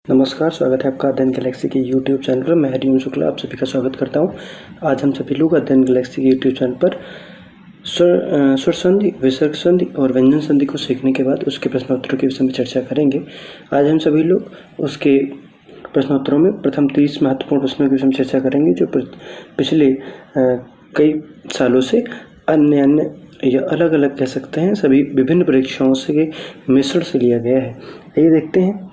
नमस्कार, स्वागत है आपका अध्ययन गैलेक्सी के यूट्यूब चैनल पर। मैं हरिओम शुक्ला आप सभी का स्वागत करता हूं। आज हम सभी लोग अध्ययन गैलेक्सी के यूट्यूब चैनल पर स्वर संधि, विसर्ग संधि और व्यंजन संधि को सीखने के बाद उसके प्रश्नोत्तरों के विषय में चर्चा करेंगे। आज हम सभी लोग उसके प्रश्नोत्तरों में प्रथम 30 महत्वपूर्ण प्रश्नों के विषय में चर्चा करेंगे, जो पिछले कई सालों से अन्य या अलग अलग कह सकते हैं सभी विभिन्न परीक्षाओं से मिश्रण से लिया गया है। आइए देखते हैं।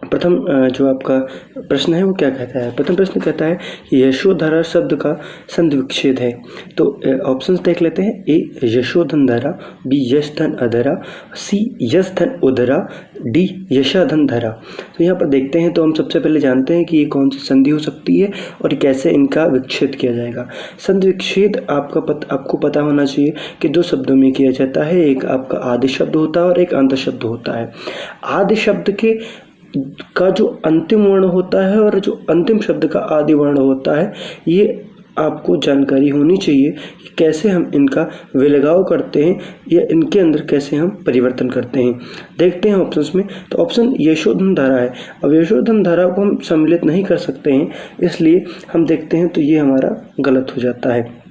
प्रथम जो आपका प्रश्न है वो क्या कहता है। प्रथम प्रश्न कहता है कि यशोधरा शब्द का संधि विच्छेद है। तो ऑप्शंस देख लेते हैं। ए यशोधन धरा, बी यश धन अधरा, सी यश धन उदरा, डी यशाधन धरा। तो यहाँ पर देखते हैं। तो हम सबसे पहले जानते हैं कि ये कौन सी संधि हो सकती है और कैसे इनका विच्छेद किया जाएगा। संधि विच्छेद आपको पता होना चाहिए कि दो शब्दों में किया जाता है। एक आपका आदि शब्द होता है और एक अंत शब्द होता है। आदि शब्द का जो अंतिम वर्ण होता है और जो अंतिम शब्द का आदि वर्ण होता है, ये आपको जानकारी होनी चाहिए कि कैसे हम इनका विलगाव करते हैं या इनके अंदर कैसे हम परिवर्तन करते हैं। देखते हैं ऑप्शंस में। तो ऑप्शन यशोधन धारा है। अब यशोधन धारा को हम सम्मिलित नहीं कर सकते हैं, इसलिए हम देखते हैं तो ये हमारा गलत हो जाता है।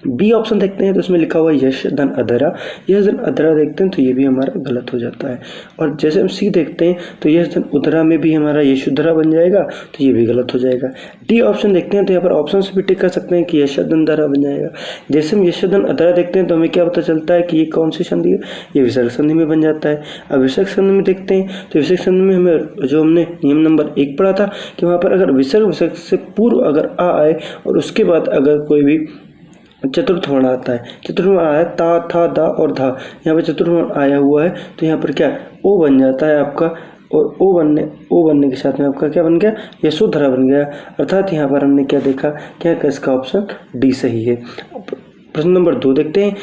बी ऑप्शन देखते हैं तो इसमें लिखा हुआ है यश धन अधरा। यश धन अधरा देखते हैं तो ये भी हमारा गलत हो जाता है। और जैसे हम सी देखते हैं तो यश धन उधरा में भी हमारा यशोधरा बन जाएगा, तो ये भी गलत हो जाएगा। डी ऑप्शन देखते हैं तो यहाँ पर ऑप्शन से भी टिक कर सकते हैं कि यशोधन धरा बन जाएगा। जैसे हम यशोधन अधरा देखते हैं तो हमें क्या पता चलता है कि ये कौन सी संधि है, ये विसर्ग संधि में बन जाता है। अब विसर्ग संधि में देखते हैं तो विसर्ग संधि में हमने नियम नंबर 1 पढ़ा था कि वहाँ पर अगर विसर्ग से पूर्व अगर आ आए और उसके बाद अगर कोई भी चतुर्थ वर्ण आता है, चतुर्थ वर्ण आया ता, था, दा और धा, यहाँ पे चतुर्थ वर्ण आया हुआ है तो यहाँ पर क्या ओ बन जाता है आपका। और ओ बनने के साथ में आपका क्या बन गया, यशोधरा बन गया। अर्थात यहाँ पर हमने क्या देखा, क्या इसका ऑप्शन डी सही है। प्रश्न नंबर 2 देखते हैं।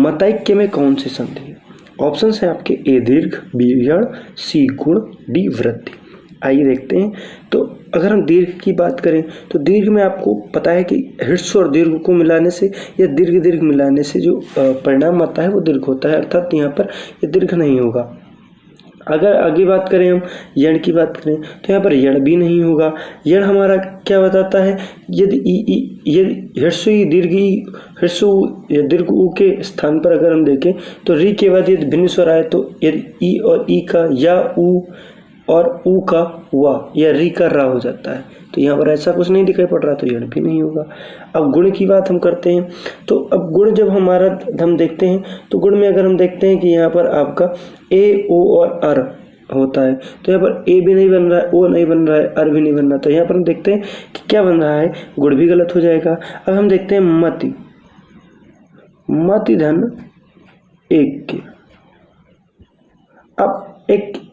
मतैक्य में कौन सी संधि है। ऑप्शन है आपके ए दीर्घ, बी यण, सी गुण, डी वृद्धि। आइए देखते हैं। तो अगर हम दीर्घ की बात करें तो दीर्घ में आपको पता है कि हृस्व और दीर्घ को मिलाने से या दीर्घ मिलाने से जो परिणाम आता है वो दीर्घ होता है। अर्थात यहाँ पर ये दीर्घ नहीं होगा। अगर आगे बात करें हम यण की बात करें तो यहाँ पर यण भी नहीं होगा। यण हमारा क्या बताता है, यदि हृस्व या दीर्घ ऊ के स्थान पर अगर हम देखें तो री के बाद यदि भिन्न स्वर आए तो यदि ई और ई का या ऊ और ऊ का वा या री का रा हो जाता है। तो यहाँ पर ऐसा कुछ नहीं दिखाई पड़ रहा, तो यण भी नहीं होगा। अब गुण की बात हम करते हैं तो अब गुण जब हम देखते हैं तो गुण में अगर हम देखते हैं कि यहाँ पर आपका ए, ओ और अर होता है, तो यहाँ पर ए भी नहीं बन रहा है, ओ नहीं बन रहा है, अर भी नहीं बन रहा। तो यहाँ पर हम देखते हैं कि क्या बन रहा है, गुण भी गलत हो जाएगा। अब हम देखते हैं मति धन एक के।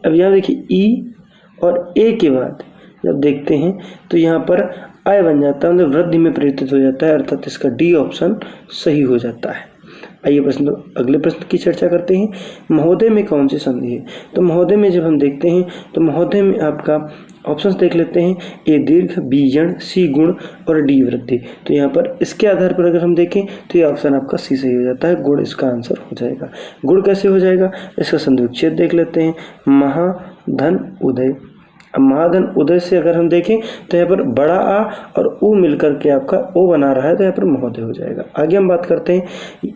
अब यहाँ देखिए ई और ए के बाद जब देखते हैं तो यहाँ पर आय बन जाता है, मतलब वृद्धि में परिवर्तित हो जाता है। अर्थात इसका डी ऑप्शन सही हो जाता है। आइए अगले प्रश्न की चर्चा करते हैं। महोदय में कौन सी संधि है। तो महोदय में जब हम देखते हैं तो महोदय में आपका ऑप्शंस देख लेते हैं। ए दीर्घ, बी यण, सी गुण और डी वृद्धि। तो यहाँ पर इसके आधार पर अगर हम देखें तो ये ऑप्शन आपका सी सही हो जाता है। गुण इसका आंसर हो जाएगा। गुण कैसे हो जाएगा, इसका संधि विच्छेद देख लेते हैं। महाधन उदय। अब महाधन उदय से अगर हम देखें तो यहाँ पर बड़ा आ और ऊ मिलकर के आपका ओ बना रहा है, तो यहाँ पर महोदय हो जाएगा। आगे हम बात करते हैं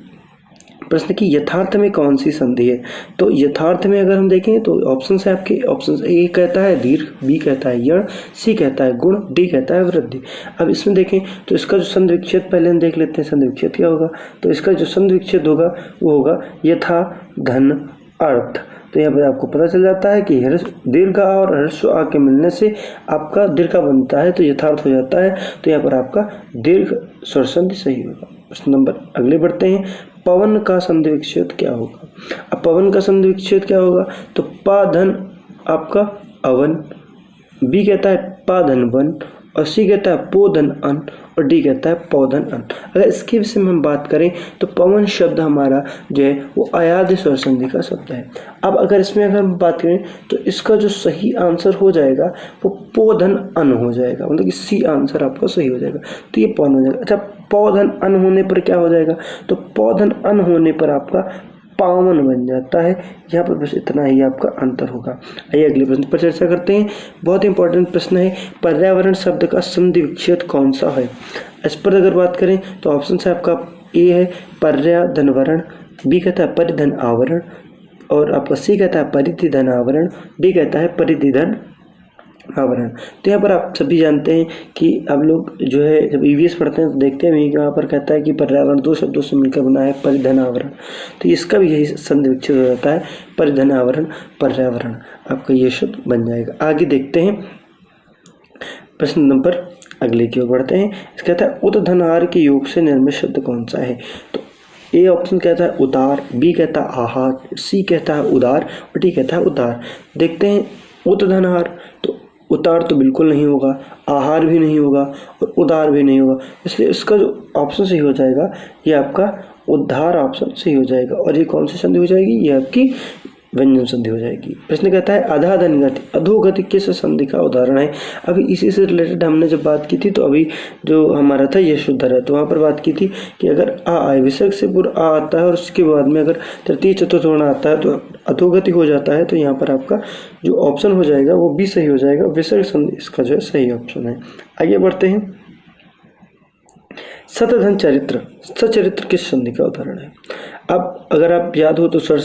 प्रश्न की यथार्थ में कौन सी संधि है। तो यथार्थ में अगर हम देखें तो ऑप्शन है आपके। ऑप्शन ए कहता है दीर्घ, बी कहता है यण, सी कहता है गुण, डी कहता है वृद्धि। अब इसमें देखें तो इसका जो संधि विच्छेद पहले हम देख लेते हैं। संधि विच्छेद क्या होगा, तो इसका जो संधि विच्छेद होगा वो होगा यथा धन अर्थ। तो यहाँ पर आपको पता चल जाता है कि दीर्घ आ और ह्रस्व आ के मिलने से आपका दीर्घ बनता है, तो यथार्थ हो जाता है। तो यहाँ पर आपका दीर्घ स्वर संधि सही होगा। प्रश्न नंबर अगले बढ़ते हैं। पवन का संधि विच्छेद क्या होगा। अब पवन का संधि विच्छेद क्या होगा, तो पा धन आपका अवन, बी कहता है पा धन वन और सी कहता है पो धन अन और डी कहता है पौधन अन। अगर इसके विषय में हम बात करें तो पवन शब्द हमारा जो है वो अयाद्य स्वर संधि का शब्द है। अब अगर इसमें अगर हम बात करें तो इसका जो सही आंसर हो जाएगा वो पौधन अन हो जाएगा, मतलब कि सी आंसर आपका सही हो जाएगा। तो ये पौधन हो जाएगा। अच्छा, पौधन अन होने पर क्या हो जाएगा, तो पौधन अन होने पर आपका पावन बन जाता है। यहाँ पर बस इतना ही आपका अंतर होगा। आइए अगले प्रश्न पर चर्चा करते हैं। बहुत इंपॉर्टेंट प्रश्न है, पर्यावरण शब्द का संधि विच्छेद कौन सा है। इस पर अगर बात करें तो ऑप्शन है आपका ए है पर्याधनवरण, बी कहता है परिधन आवरण, और आपका सी कहता है परिधिधन आवरण, डी कहता है परिधिधन आवरण। तो यहाँ पर आप सभी जानते हैं कि आप लोग जो है जब ईवीएस पढ़ते हैं तो देखते हैं यहाँ पर कहता है कि पर्यावरण दो शब्दों से मिलकर बना है परिधन आवरण। तो इसका भी यही संधि विच्छेद हो जाता है, परिधन आवरण पर्यावरण, आपका ये शब्द बन जाएगा। आगे देखते हैं प्रश्न नंबर अगले की ओर बढ़ते हैं। इस कहता है उतधनहार के योग से निर्मित शब्द कौन सा है। तो ए ऑप्शन कहता है उतार, बी कहता है आहार, सी कहता है उदार और डी कहता है उदार। देखते हैं उतधनहार, तो उतार तो बिल्कुल नहीं होगा, आहार भी नहीं होगा और उदार भी नहीं होगा, इसलिए इसका जो ऑप्शन सही हो जाएगा ये आपका उद्धार ऑप्शन सही हो जाएगा। और ये कौन सी संधि हो जाएगी, ये आपकी व्यंजन संधि हो जाएगी। प्रश्न कहता है अधाधन गति अधोगति किस संधि का उदाहरण है। अभी इसी से रिलेटेड हमने जब बात की थी तो अभी जो हमारा था ये शुद्ध है, तो वहाँ पर बात की थी कि अगर आ आए विसर्ग से पूर्व आ आता है और उसके बाद में अगर तृतीय चतुर्थ वर्ण आता है तो अधोगति हो जाता है। तो यहाँ पर आपका जो ऑप्शन हो जाएगा वो भी सही हो जाएगा, विसर्ग संधि इसका जो है सही ऑप्शन है। आगे बढ़ते हैं। सतधन चरित्र सचरित्र किस संधि का उदाहरण है। अब अगर आप याद हो तो स्वर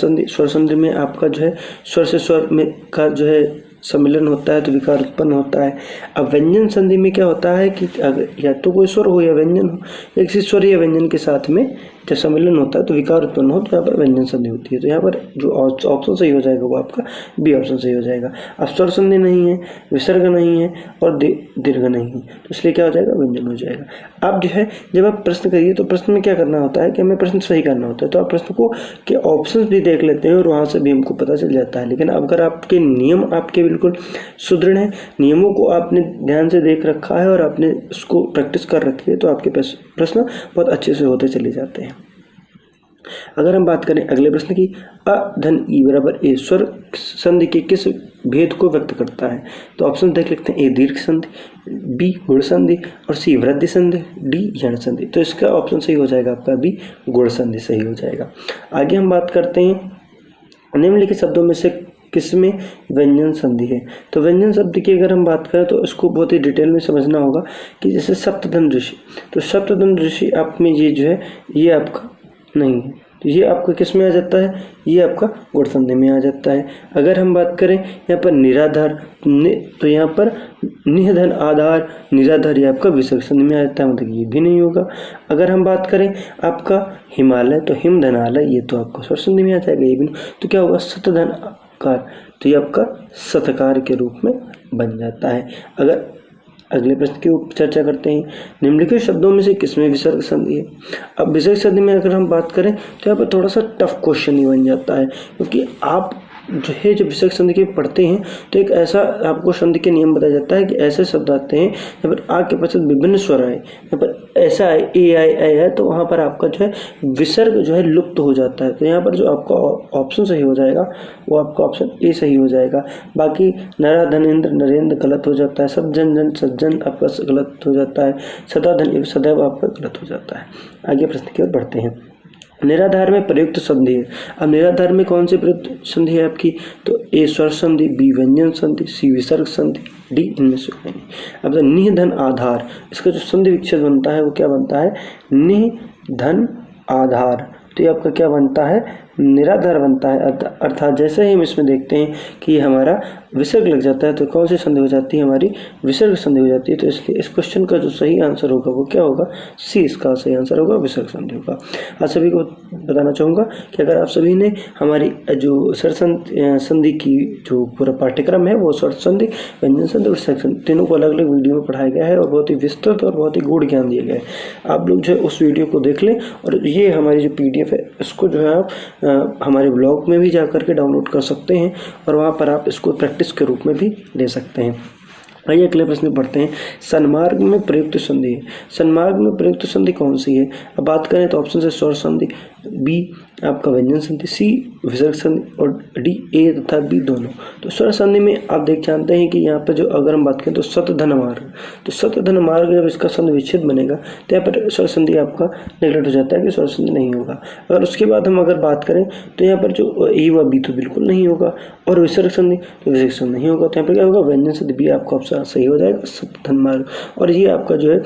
संधि में आपका जो है स्वर से स्वर में का जो है सम्मिलन होता है तो विकार उत्पन्न होता है। अब व्यंजन संधि में क्या होता है कि अगर या तो कोई स्वर हो या व्यंजन हो, एक से स्वर या व्यंजन के साथ में जब सम्मिलन होता है तो विकार उत्पन्न हो, तो यहाँ पर व्यंजन संधि होती है। तो यहाँ पर जो ऑप्शन सही हो जाएगा वो आपका बी ऑप्शन सही हो जाएगा। अब स्वर संधि नहीं है, विसर्ग नहीं है और दीर्घ नहीं है, तो इसलिए क्या हो जाएगा, व्यंजन हो जाएगा। अब जो है जब आप प्रश्न करिए तो प्रश्न में क्या करना होता है कि हमें प्रश्न सही करना होता है, तो आप प्रश्न को के ऑप्शन भी देख लेते हैं और वहाँ से भी हमको पता चल जाता है। लेकिन अगर आपके नियम आपके बिल्कुल सुदृढ़ है, नियमों को आपने ध्यान से देख रखा है और आपने उसको प्रैक्टिस कर रखी है, तो आपके प्रश्न बहुत अच्छे से होते चले जाते हैं। अगर हम बात करें अगले प्रश्न की, अ धन ई बराबर ए स्वर संधि के किस भेद को व्यक्त करता है। तो ऑप्शन देख लेते हैं, ए दीर्घ संधि, बी गुण संधि और सी वृद्धि संधि, डी यण संधि। तो इसका ऑप्शन सही हो जाएगा आपका बी गुण संधि सही हो जाएगा। आगे हम बात करते हैं निम्नलिखित शब्दों में से किसमें व्यंजन संधि है। तो व्यंजन शब्द की अगर हम बात करें तो इसको बहुत ही डिटेल में समझना होगा कि जैसे सप्तधन ऋषि, तो सप्तधन ऋषि आप में ये जो है ये आपका नहीं है, तो ये आपका किस में आ जाता है, ये आपका गुण संधि में आ जाता है। अगर हम बात करें यहाँ पर निराधार तो यहाँ पर निधन आधार निराधार ये आपका विसर्ग संधि में आ जाता है, मतलब ये भी नहीं होगा। अगर हम बात करें आपका हिमालय तो हिम धनालय ये तो आपका स्वर संधि में आ जाएगा, ये भी। तो क्या होगा सतधन कार, तो ये आपका सतकार के रूप में बन जाता है। अगर अगले प्रश्न की चर्चा करते हैं, निम्नलिखित शब्दों में से किसमें विसर्ग संधि है। अब विसर्ग संधि में अगर हम बात करें तो यहाँ पर थोड़ा सा टफ क्वेश्चन ही बन जाता है, क्योंकि आप जो है जब विसर्ग संधि के पढ़ते हैं तो एक ऐसा आपको संधि के नियम बताया जाता है कि ऐसे शब्द आते हैं यहाँ पर आ के पश्चात विभिन्न स्वर आए, यहाँ पर ऐसा है ए आई ए है, तो वहाँ पर आपका जो है विसर्ग जो है लुप्त हो जाता है। तो यहाँ पर जो आपका ऑप्शन सही हो जाएगा वो आपका ऑप्शन ए सही हो जाएगा। बाकी नरा धनेन्द्र नरेंद्र गलत हो जाता है, सज्जन जन सज्जन आपका गलत हो जाता है, सदा धन सदैव आपका गलत हो जाता है। आगे प्रश्न की ओर बढ़ते हैं। निराधार में प्रयुक्त संधि है। अब निराधार में कौन सी प्रयुक्त संधि है आपकी, तो ए स्वर संधि, बी व्यंजन संधि, सी विसर्ग संधि, डी इनमें से कोई नहीं। अब निह धन आधार, इसका जो संधि विच्छेद बनता है वो क्या बनता है, निह धन आधार। तो ये आपका क्या बनता है, निराधार बनता है। अर्थात जैसे ही हम इसमें देखते हैं कि हमारा विसर्ग लग जाता है तो कौन सी संधि हो जाती है, हमारी विसर्ग संधि हो जाती है। तो इसलिए इस क्वेश्चन का जो सही आंसर होगा वो क्या होगा, सी इसका सही आंसर होगा, विसर्ग संधि होगा। आप सभी को बताना चाहूँगा कि अगर आप सभी ने हमारी जो स्वर संधि की जो पूरा पाठ्यक्रम है वो स्वर संधि, व्यंजन संधि और विसर्ग संधि तीनों को अलग अलग वीडियो में पढ़ाया गया है और बहुत ही विस्तृत और बहुत ही गूढ़ ज्ञान दिया गया है। आप लोग जो है उस वीडियो को देख लें और ये हमारी जो PDF है इसको जो है आप हमारे ब्लॉग में भी जा करके डाउनलोड कर सकते हैं और वहाँ पर आप इसको प्रैक्टिस के रूप में भी ले सकते हैं। आइए अगले प्रश्न पढ़ते हैं। सन्मार्ग में प्रयुक्त संधि है। सन्मार्ग में प्रयुक्त संधि कौन सी है? अब बात करें तो ऑप्शन है स्वर संधि, बी आपका व्यंजन संधि, सी विसर्ग संधि और डी ए तथा बी दोनों। तो स्वर संधि में आप जानते हैं कि यहाँ पर जो अगर हम बात करें तो सतधन मार्ग, तो सतधन मार्ग जब इसका संधि विच्छेद बनेगा तो यहाँ पर स्वर संधि आपका नेगलेक्ट हो जाता है कि स्वर संधि नहीं होगा। अगर उसके बाद हम अगर बात करें तो यहाँ पर जो ए व बी तो बिल्कुल नहीं होगा, और विसर्ग संधि तो विसर्ग संधि नहीं होगा। तो यहाँ पर क्या होगा? व्यंजन संधि बी आपका ऑप्शन सही हो जाएगा, सतधन मार्ग। और ये आपका जो है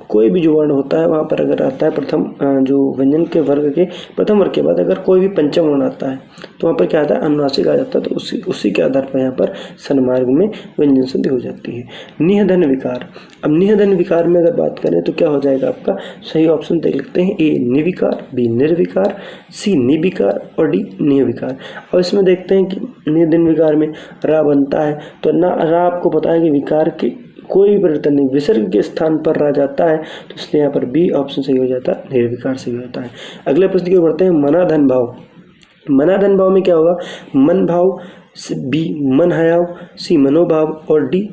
कोई भी जो वर्ण होता है वहाँ पर अगर आता है प्रथम जो व्यंजन के वर्ग के प्रथम वर्ग के बाद अगर कोई भी पंचम वर्ण आता है तो वहाँ पर क्या आता है? अनुनासिक आ जाता है। तो उसी के आधार पर यहाँ पर सन्मार्ग में व्यंजन संधि हो जाती है। निहधन विकार। अब निहधन विकार में अगर बात करें तो क्या हो जाएगा आपका? सही ऑप्शन देख लेते हैं, ए निविकार, बी निर्विकार, सी निविकार और डी निविकार। और इसमें देखते हैं कि निहधन विकार में रा बनता है, तो ना रा आपको पता है कि विकार के कोई परिवर्तन नहीं, विसर्ग के स्थान पर रा जाता है, तो इसलिए यहाँ पर बी ऑप्शन सही हो जाता है, निर्विकार सही होता है। अगले प्रश्न की ओर बढ़ते हैं। मनाधन भाव। मनाधन भाव में क्या होगा? मन भाव, बी मन हयाव, सी मनोभाव और डी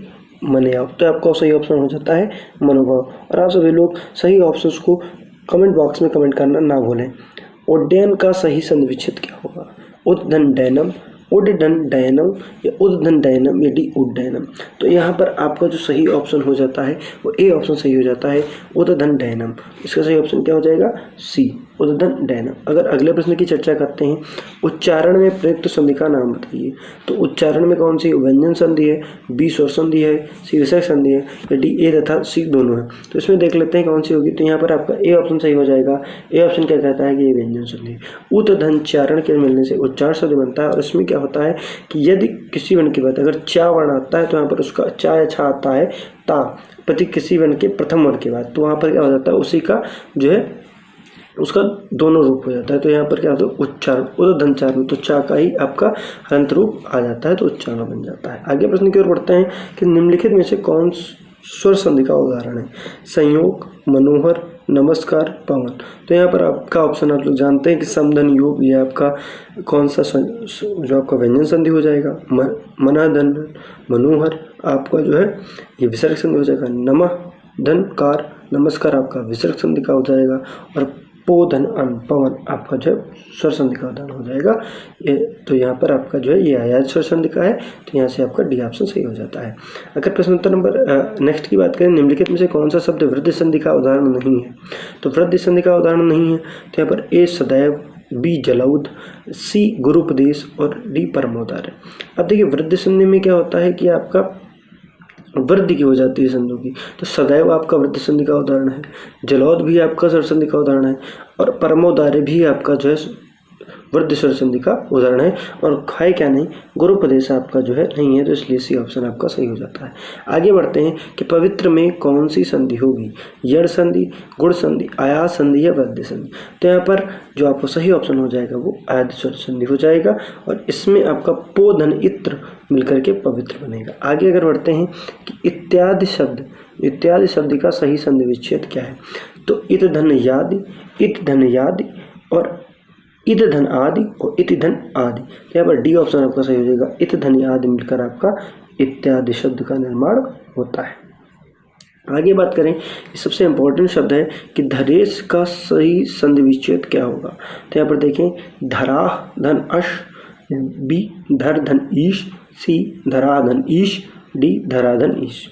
मनयाव। तो आपका सही ऑप्शन हो जाता है मनोभाव। और आप सभी लोग सही ऑप्शंस को कमेंट बॉक्स में कमेंट करना ना भूलें। उड्डयन का सही संधि विच्छेद क्या होगा? उद्धन डैनम, उड्डन डयनम या उद्धन डयनम या डी उड्डयनम। तो यहाँ पर आपका जो सही ऑप्शन हो जाता है वो ए ऑप्शन सही हो जाता है, उद्धन डयनम। इसका सही ऑप्शन क्या हो जाएगा? सी उद्धन डयनम। अगर अगले प्रश्न की चर्चा करते हैं, उच्चारण में प्रयुक्त संधि का नाम बताइए। तो उच्चारण में कौन सी? व्यंजन संधि है, बी स्वर संधि है, सी विसर्ग संधि है या डी ए तथा सी दोनों है। तो इसमें देख लेते हैं कौन सी होगी। तो यहाँ पर आपका ए ऑप्शन सही हो जाएगा। ए ऑप्शन क्या कहता है कि ये व्यंजन संधि। उद्धन चारण के मिलने से उच्चारण संधि बनता है। और इसमें क्या होता है कि यदि किसी वर्ण की बात अगर चा वर्ण आता है तो यहाँ पर उसका चा या छा आता है ता प्रति किसी वर्ण के प्रथम वर्ण के बाद, तो वहाँ पर क्या हो जाता है? उसी का जो है उसका दोनों रूप हो जाता है। तो यहाँ पर क्या होता है? उच्चारण, उद्धन चारण, तो चा का ही आपका हलंत रूप आ जाता है, तो उच्चारण बन जाता है। आगे प्रश्न की ओर बढ़ते हैं कि निम्नलिखित में से कौन स्वर संधि का उदाहरण है? संयोग, मनोहर, नमस्कार, पवन। तो यहाँ पर आपका ऑप्शन आप लोग जानते हैं कि समधन योग, ये आपका कौन सा जो आपका व्यंजन संधि हो जाएगा। मनाधन, मनोहर आपका जो है ये विसर्ग संधि हो जाएगा। नमः धन कार, नमस्कार आपका विसर्ग संधि का हो जाएगा। और पोधन अन पवन आपका जो स्वर संधि का उदाहरण हो जाएगा। ये तो यहाँ पर आपका जो है ये आया स्वर संधि का है, तो यहाँ से आपका डी ऑप्शन सही हो जाता है। अगर प्रश्न उत्तर नंबर नेक्स्ट की बात करें, निम्नलिखित में से कौन सा शब्द वृद्धि संधि का उदाहरण नहीं है? तो वृद्धि संधि का उदाहरण नहीं है तो यहाँ पर ए सदैव, बी जलौद, सी गुरुपदेश और डी परमोदार। अब देखिए वृद्धि संधि में क्या होता है कि आपका वृद्धि की हो जाती है संधियों की, तो सदैव आपका वृद्धि संधि का उदाहरण है, जलौद भी आपका स्वर संधि का उदाहरण है और परमोदार्य भी आपका जो है वृद्धि स्वर संधि का उदाहरण है। और है क्या नहीं? गुरुपदेश आपका जो है नहीं है, तो इसलिए सी ऑप्शन आपका सही हो जाता है। आगे बढ़ते हैं कि पवित्र में कौन सी संधि होगी? यड़ संधि, गुण संधि, आयास संधि या वृद्धि संधि। तो यहाँ पर जो आपको सही ऑप्शन हो जाएगा वो आयास स्वर संधि हो जाएगा और इसमें आपका पोधन इत्र मिलकर के पवित्र बनेगा। आगे अगर बढ़ते हैं कि इत्यादि शब्द, इत्यादि शब्द का सही संधि विच्छेद क्या है? तो इत धन यादि, इत धन यादि और इत धन आदि और इति धन आदि। यहाँ पर डी ऑप्शन आपका सही हो जाएगा। इत धन आदि मिलकर आपका इत्यादि शब्द का निर्माण होता है। आगे बात करें, सबसे इंपॉर्टेंट शब्द है कि धरेश का सही संधि विच्छेद क्या होगा? तो यहाँ पर देखें, धरा धन अश, बी धर धन ईश, सी धरा धन ईश, डी धरा धन ईश।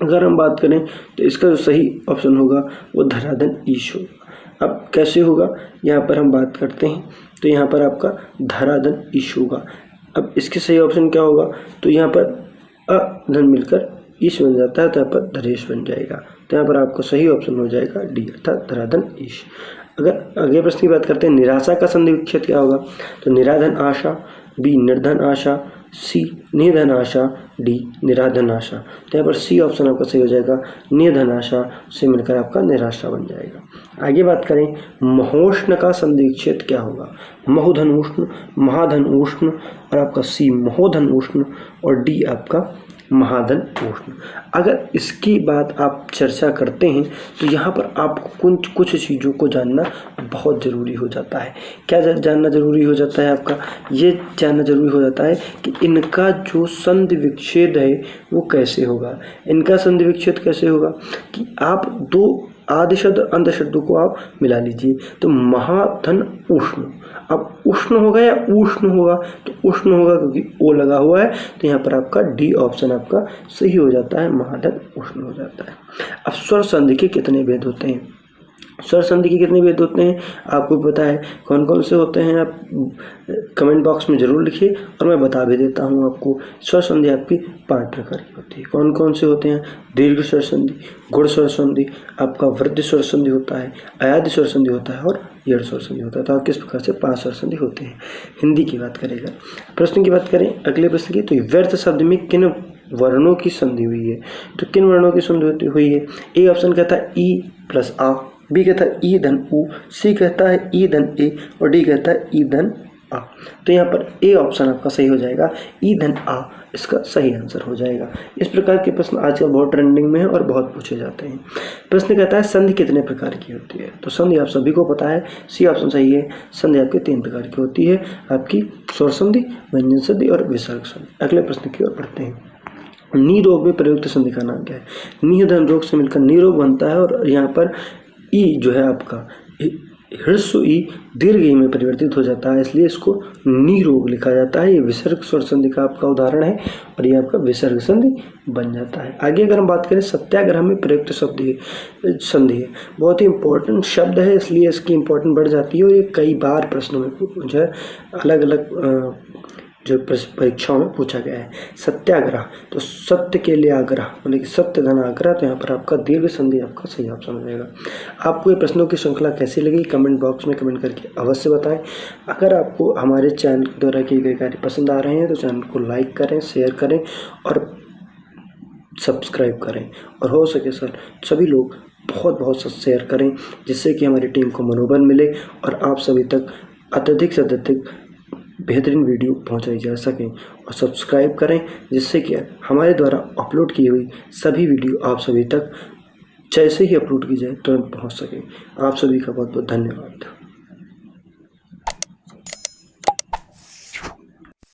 अगर हम बात करें तो इसका जो सही ऑप्शन होगा वो धरा धन ईश होगा। अब कैसे होगा यहाँ पर हम बात करते हैं, तो यहाँ पर आपका धराधन ईश होगा। अब इसके सही ऑप्शन क्या होगा? तो यहाँ पर अधन मिलकर ईश बन जाता है, तो यहाँ पर धरेश बन जाएगा। तो यहाँ पर आपको सही ऑप्शन हो जाएगा डी अर्थात धराधन ईश। अगर अगले प्रश्न की बात करते हैं, निराशा का संधि विच्छेद क्या होगा? तो निराधन आशा, बी निर्धन आशा, सी निधन आशा, डी निराधन आशा। तो यहाँ पर सी ऑप्शन आपका सही हो जाएगा। निधन आशा से मिलकर आपका निराशा बन जाएगा। आगे बात करें, महोष्ण का संधि विच्छेद क्या होगा? महोधन उष्ण, महाधन उष्ण और आपका सी महोधन उष्ण और डी आपका महाधन उष्ण। अगर इसकी बात आप चर्चा करते हैं तो यहाँ पर आपको कुछ चीज़ों को जानना बहुत ज़रूरी हो जाता है। क्या जानना ज़रूरी हो जाता है? आपका ये जानना ज़रूरी हो जाता है कि इनका जो संधि विच्छेद है वो कैसे होगा। इनका संधि विच्छेद कैसे होगा कि आप दो आदि शब्द अंत शब्दों को आप मिला लीजिए, तो महाधन उष्ण। अब उष्ण होगा या उष्ण होगा? तो उष्ण होगा क्योंकि ओ लगा हुआ है, तो यहाँ पर आपका डी ऑप्शन आपका सही हो जाता है, महाधन उष्ण हो जाता है। अब स्वर संधि के कितने भेद होते हैं? स्वर संधि के कितने भेद होते हैं आपको पता है? कौन कौन से होते हैं आप कमेंट बॉक्स में ज़रूर लिखिए और मैं बता भी देता हूँ आपको। स्वर संधि आपकी 5 प्रकार की होती है। कौन कौन से होते हैं? दीर्घ स्वर संधि, गुण स्वर संधि, आपका वृद्धि स्वर संधि होता है, अयादि स्वर संधि होता है और यड़ स्वर संधि होता है। तो आप किस प्रकार से 5 स्वर संधि होते हैं। हिंदी की बात करेगा, प्रश्न की बात करें अगले प्रश्न की, तो व्यर्थ शब्द में किन वर्णों की संधि हुई है? तो किन वर्णों की संधि हुई है? ए ऑप्शन कहता है ई प्लस आ, बी कहता है ई धन उ, सी कहता है ई धन ए और डी कहता है ई धन आ। तो यहाँ पर ए ऑप्शन आपका सही हो जाएगा, ई धन आ इसका सही आंसर हो जाएगा। इस प्रकार के प्रश्न आजकल बहुत ट्रेंडिंग में है और बहुत पूछे जाते हैं। प्रश्न कहता है संधि कितने प्रकार की होती है? तो संधि आप सभी को पता है, सी ऑप्शन सही है। संधि आपके 3 प्रकार की होती है, आपकी स्वर संधि, व्यंजन संधि और विसर्ग संधि। अगले प्रश्न की ओर बढ़ते हैं। नी रोग में प्रयुक्त संधि का नाम क्या है? नी धन रोग से मिलकर नी रोग बनता है और यहाँ पर ई जो है आपका ह्रस्व ई दीर्घ ई में परिवर्तित हो जाता है, इसलिए इसको नी रोग लिखा जाता है। ये विसर्ग स्वर संधि का आपका उदाहरण है और ये आपका विसर्ग संधि बन जाता है। आगे अगर हम बात करें सत्याग्रह में प्रयुक्त संधि है, बहुत ही इंपॉर्टेंट शब्द है, इसलिए इसकी इंपॉर्टेंट बढ़ जाती है और ये कई बार प्रश्नों में जो है अलग अलग जो परीक्षाओं में पूछा गया है। सत्याग्रह तो सत्य के लिए आग्रह, मतलब कि सत्य धन आग्रह, तो यहाँ पर आपका दीर्घ संधि आपका सही ऑप्शन हो जाएगा। आपको ये प्रश्नों की श्रृंखला कैसी लगी कमेंट बॉक्स में कमेंट करके अवश्य बताएं। अगर आपको हमारे चैनल द्वारा किए गए कार्य पसंद आ रहे हैं तो चैनल को लाइक करें, शेयर करें और सब्सक्राइब करें, और हो सके सर सभी लोग बहुत शेयर करें, जिससे कि हमारी टीम को मनोबल मिले और आप सभी तक अत्यधिक से अत्यधिक बेहतरीन वीडियो पहुंचाई जा सकें। और सब्सक्राइब करें जिससे कि हमारे द्वारा अपलोड की हुई सभी वीडियो आप सभी तक जैसे ही अपलोड की जाए तुरंत पहुंच सके। आप सभी का बहुत बहुत धन्यवाद।